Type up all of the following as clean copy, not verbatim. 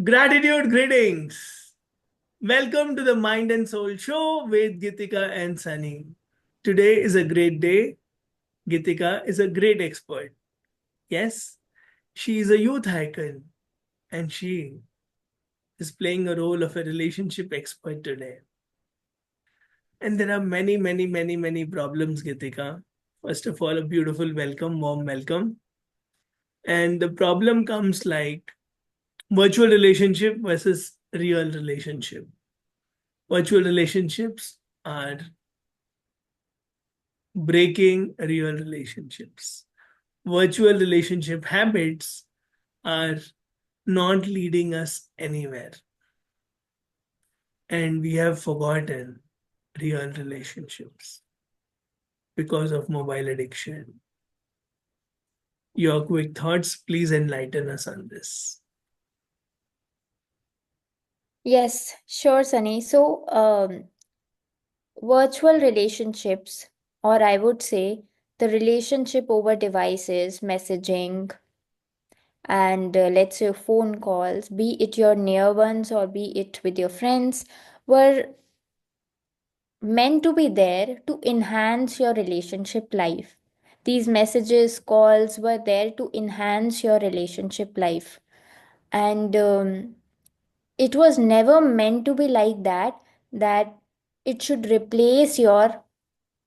Gratitude greetings. Welcome to the Mind and Soul Show with Geetika and Sunny. Today is a great day. Geetika is a great expert. Yes, she is a youth icon and she is playing a role of a relationship expert today. And there are many problems, Geetika. First of all, a beautiful welcome, warm welcome. And the problem comes like virtual relationship versus real relationship. Virtual relationships are breaking real relationships. Virtual relationship habits are not leading us anywhere. And we have forgotten real relationships because of mobile addiction. Your quick thoughts, please enlighten us on this. Yes, sure, Sunny. Virtual relationships, or I would say the relationship over devices, messaging, and let's say phone calls, be it your near ones or be it with your friends, were meant to be there to enhance your relationship life. These messages, calls were there to enhance your relationship life. And it was never meant to be like that, that it should replace your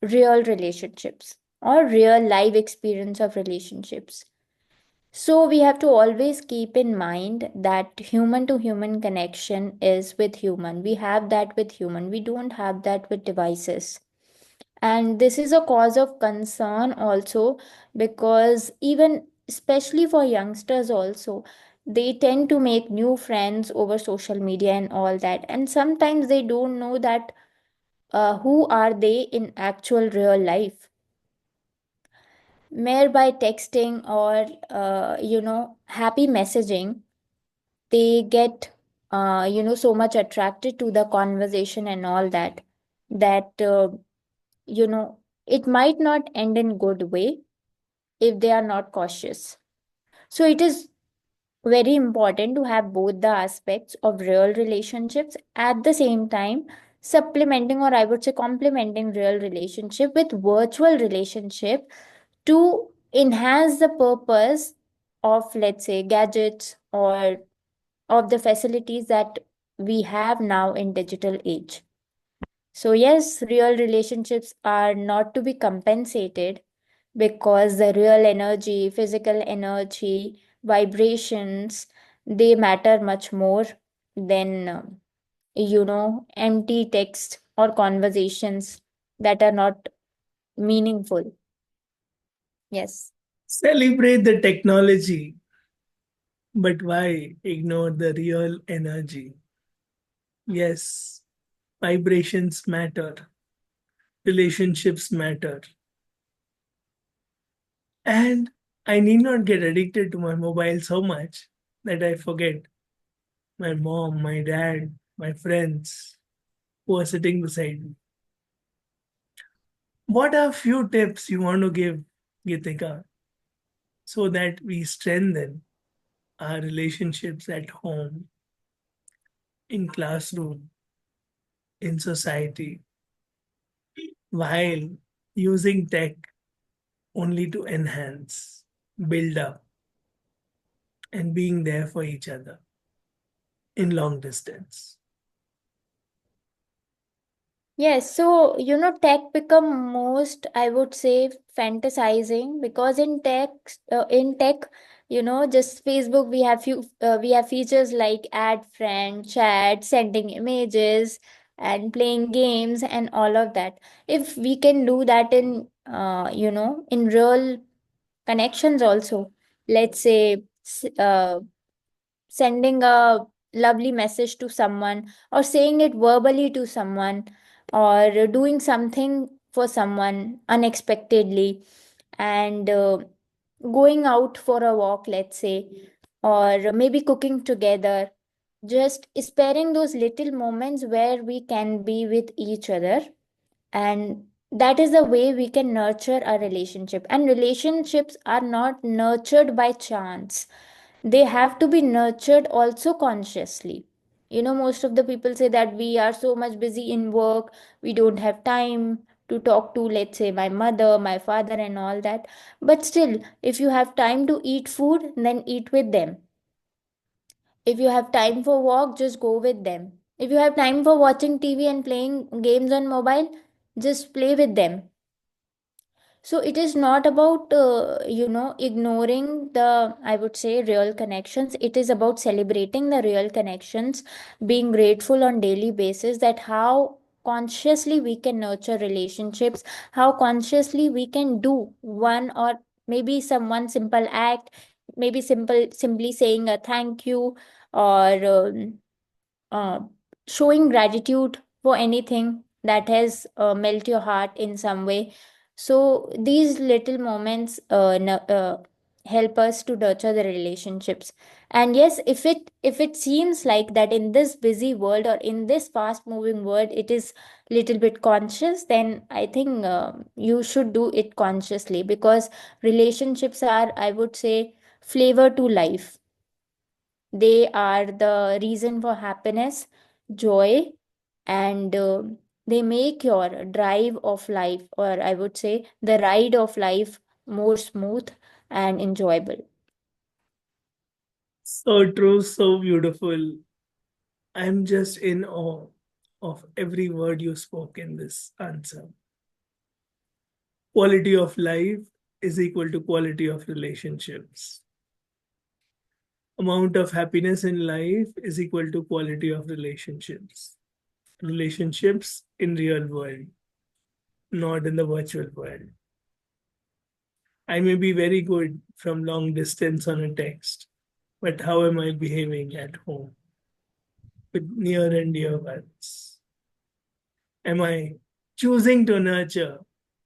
real relationships or real life experience of relationships. So we have to always keep in mind that human to human connection is with human. We have that with human. We don't have that with devices. And this is a cause of concern also, because even especially for youngsters also, they tend to make new friends over social media and all that, and sometimes they don't know that who are they in actual real life. Mere by texting or happy messaging, they get so much attracted to the conversation and all that, that you know it might not end in good way if they are not cautious. So it is very important to have both the aspects of real relationships at the same time, supplementing, or I would say complementing real relationship with virtual relationship to enhance the purpose of, let's say, gadgets or of the facilities that we have now in digital age. So yes, real relationships are not to be compensated, because the real energy, physical energy, vibrations, they matter much more than empty text or conversations that are not meaningful. Yes. Celebrate the technology, but why ignore the real energy? Yes, vibrations matter, relationships matter. And I need not get addicted to my mobile so much that I forget my mom, my dad, my friends who are sitting beside me. What are few tips you want to give, Gitika, so that we strengthen our relationships at home, in classroom, in society, while using tech only to enhance, build up, and being there for each other in long distance? Yes, so tech become most, I would say, fantasizing, because in tech, just Facebook, we have features like add friend, chat, sending images, and playing games and all of that. If we can do that in in real connections also, let's say sending a lovely message to someone, or saying it verbally to someone, or doing something for someone unexpectedly, and going out for a walk, let's say, or maybe cooking together, just sparing those little moments where we can be with each other. And that is the way we can nurture a relationship, and relationships are not nurtured by chance. they have to be nurtured also consciously. Most of the people say that we are so much busy in work, we don't have time to talk to, let's say, my mother, my father, and all that. But still, if you have time to eat food, then eat with them. If you have time for walk, just go with them. If you have time for watching TV and playing games on mobile, just play with them. So it is not about, ignoring the, I would say, real connections. It is about celebrating the real connections, being grateful on daily basis that how consciously we can nurture relationships, how consciously we can do one or maybe some one simple act, maybe simply saying a thank you, or uh, showing gratitude for anything that has melt your heart in some way. So these little moments help us to nurture the relationships. And yes, if it seems like that in this busy world or in this fast moving world it is little bit conscious, then I think you should do it consciously, because relationships are, I would say, flavor to life. They are the reason for happiness, joy, and they make your drive of life, or I would say the ride of life, more smooth and enjoyable. So true, so beautiful. I'm just in awe of every word you spoke in this answer. Quality of life is equal to quality of relationships. Amount of happiness in life is equal to quality of relationships. Relationships in real world, not in the virtual world. I may be very good from long distance on a text, but how am I behaving at home with near and dear ones? Am I choosing to nurture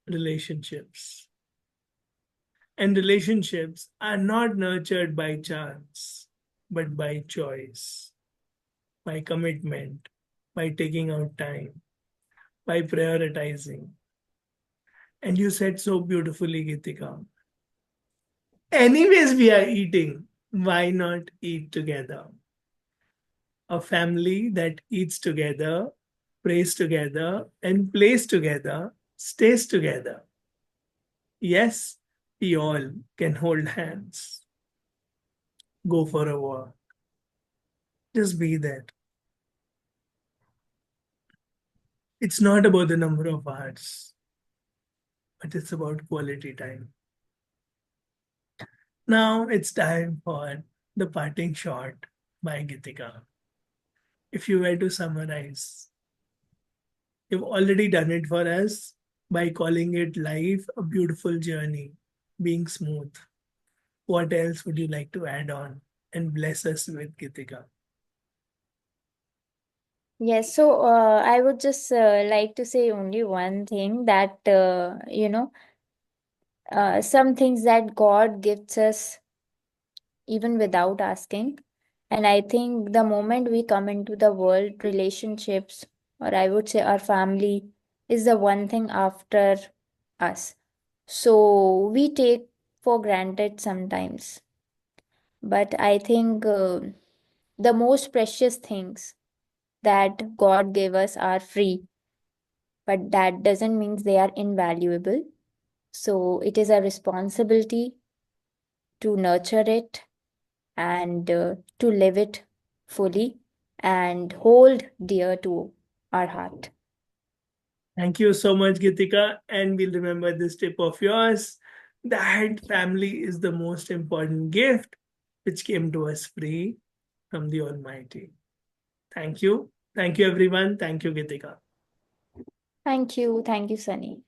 relationships? And relationships are not nurtured by chance, but by choice, by commitment, by taking out time, by prioritizing. And you said so beautifully, Geetika. Anyways, we are eating. Why not eat together? A family that eats together, prays together, and plays together stays together. Yes, we all can hold hands, go for a walk, just be there. It's not about the number of hours, but it's about quality time. Now it's time for the parting shot by Gitika. If you were to summarize, you've already done it for us by calling it life a beautiful journey, being smooth. What else would you like to add on and bless us with, Gitika? Yes, so I would just like to say only one thing, that some things that God gives us even without asking. And I think the moment we come into the world, relationships, or I would say our family, is the one thing after us. So we take for granted sometimes. But I think the most precious things that God gave us are free, but that doesn't mean they are invaluable. So it is a responsibility to nurture it and to live it fully and hold dear to our heart. Thank you so much, Gitika. And we'll remember this tip of yours, that family is the most important gift which came to us free from the Almighty. Thank you. Thank you, everyone. Thank you, Gitika. Thank you. Thank you, Sunny.